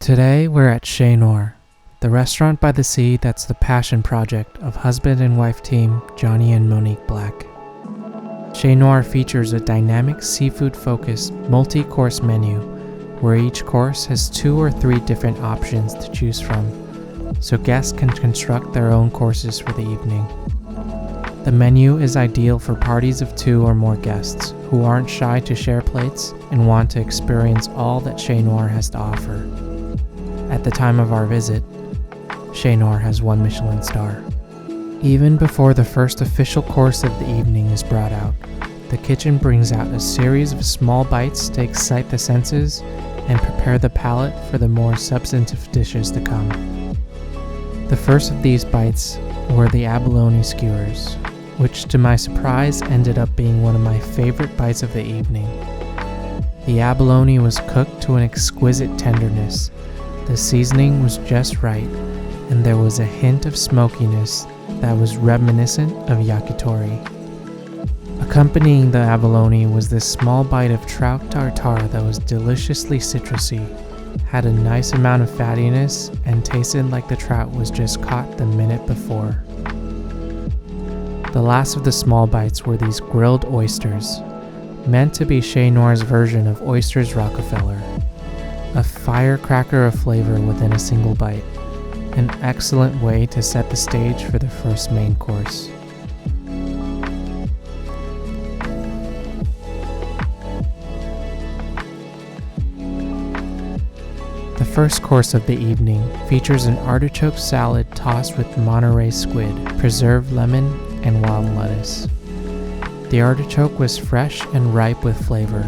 Today we're at Chez Noir, the restaurant by the sea that's the passion project of husband and wife team Jonny and Monique Black. Chez Noir features a dynamic seafood-focused multi-course menu where each course has 2 or 3 different options to choose from, so guests can construct their own courses for the evening. The menu is ideal for parties of 2 or more guests who aren't shy to share plates and want to experience all that Chez Noir has to offer. At the time of our visit, Chez Noir has 1 Michelin star. Even before the first official course of the evening is brought out, the kitchen brings out a series of small bites to excite the senses and prepare the palate for the more substantive dishes to come. The first of these bites were the abalone skewers, which to my surprise ended up being one of my favorite bites of the evening. The abalone was cooked to an exquisite tenderness, the seasoning was just right, and there was a hint of smokiness that was reminiscent of yakitori. Accompanying the abalone was this small bite of trout tartare that was deliciously citrusy, had a nice amount of fattiness, and tasted like the trout was just caught the minute before. The last of the small bites were these grilled oysters, meant to be Chez Noir's version of Oysters Rockefeller. A firecracker of flavor within a single bite, an excellent way to set the stage for the first main course. The first course of the evening features an artichoke salad tossed with Monterey squid, preserved lemon, and wild lettuce. The artichoke was fresh and ripe with flavor,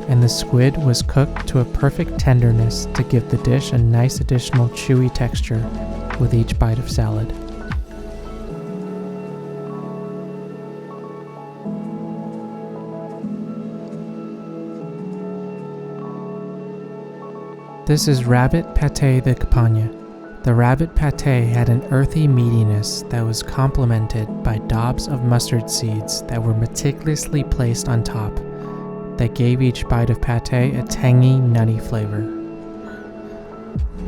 and the squid was cooked to a perfect tenderness to give the dish a nice additional chewy texture with each bite of salad. This is rabbit pâté de campagne. The rabbit pâté had an earthy meatiness that was complemented by daubs of mustard seeds that were meticulously placed on top, that gave each bite of pâté a tangy, nutty flavor.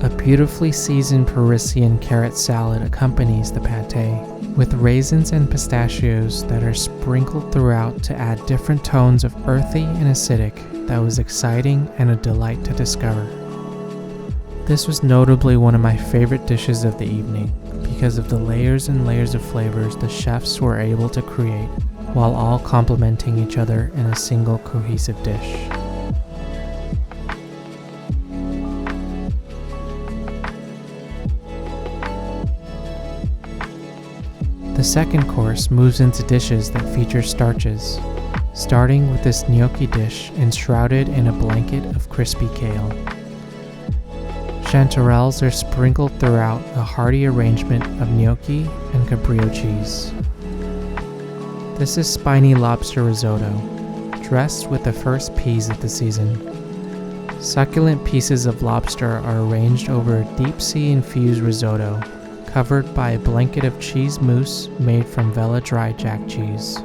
A beautifully seasoned Parisian carrot salad accompanies the pâté, with raisins and pistachios that are sprinkled throughout to add different tones of earthy and acidic that was exciting and a delight to discover. This was notably one of my favorite dishes of the evening because of the layers and layers of flavors the chefs were able to create, while all complementing each other in a single cohesive dish. The second course moves into dishes that feature starches, starting with this gnocchi dish enshrouded in a blanket of crispy kale. Chanterelles are sprinkled throughout a hearty arrangement of gnocchi and cabrillo cheese. This is spiny lobster risotto, dressed with the first peas of the season. Succulent pieces of lobster are arranged over a deep-sea infused risotto, covered by a blanket of cheese mousse made from Vella dry jack cheese.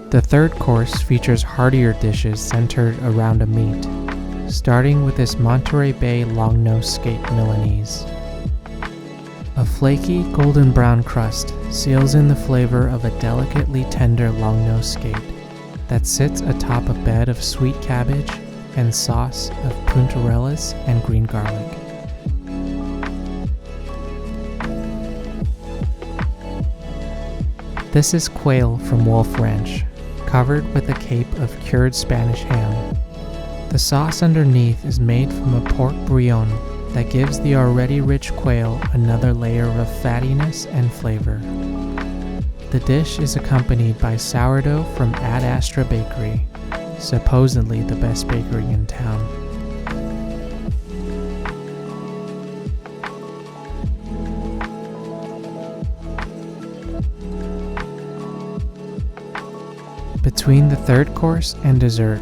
The third course features heartier dishes centered around a meat, starting with this Monterey Bay long-nosed skate Milanese. A flaky golden brown crust seals in the flavor of a delicately tender long-nosed skate that sits atop a bed of sweet cabbage and sauce of puntarellas and green garlic. This is quail from Wolf Ranch, covered with a cape of cured Spanish ham. The sauce underneath is made from a pork bouillon that gives the already rich quail another layer of fattiness and flavor. The dish is accompanied by sourdough from Ad Astra Bakery, supposedly the best bakery in town. Between the third course and dessert,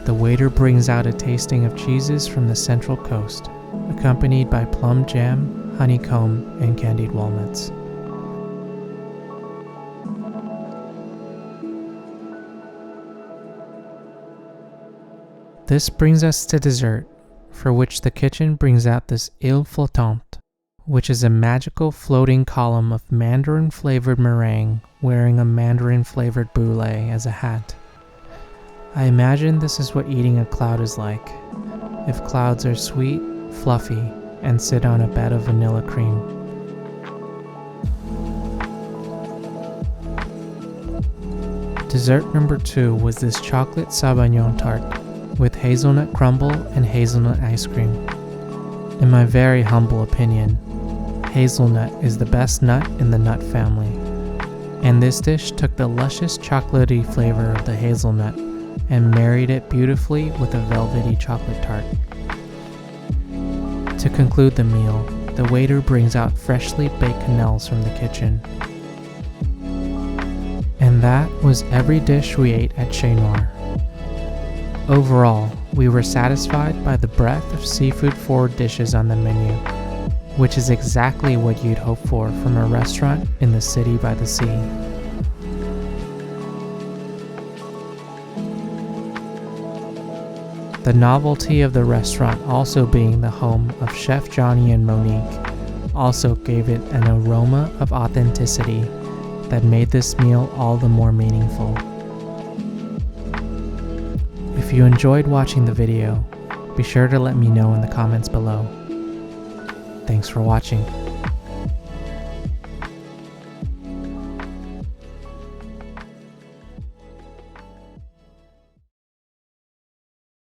the waiter brings out a tasting of cheeses from the Central Coast, accompanied by plum jam, honeycomb, and candied walnuts. this brings us to dessert, for which the kitchen brings out this île flottante, which is a magical floating column of mandarin-flavored meringue wearing a mandarin-flavored brulee as a hat. I imagine this is what eating a cloud is like, if clouds are sweet, fluffy, and sit on a bed of vanilla cream. Dessert number 2 was this chocolate sauvignon tart with hazelnut crumble and hazelnut ice cream. In my very humble opinion, hazelnut is the best nut in the nut family, and this dish took the luscious chocolatey flavor of the hazelnut and married it beautifully with a velvety chocolate tart. To conclude the meal, the waiter brings out freshly baked quenelles from the kitchen. And that was every dish we ate at Chez Noir. Overall, we were satisfied by the breadth of seafood-forward dishes on the menu, which is exactly what you'd hope for from a restaurant in the city by the sea. The novelty of the restaurant also being the home of Chef Jonny and Monique also gave it an aroma of authenticity that made this meal all the more meaningful. If you enjoyed watching the video, be sure to let me know in the comments below. Thanks for watching.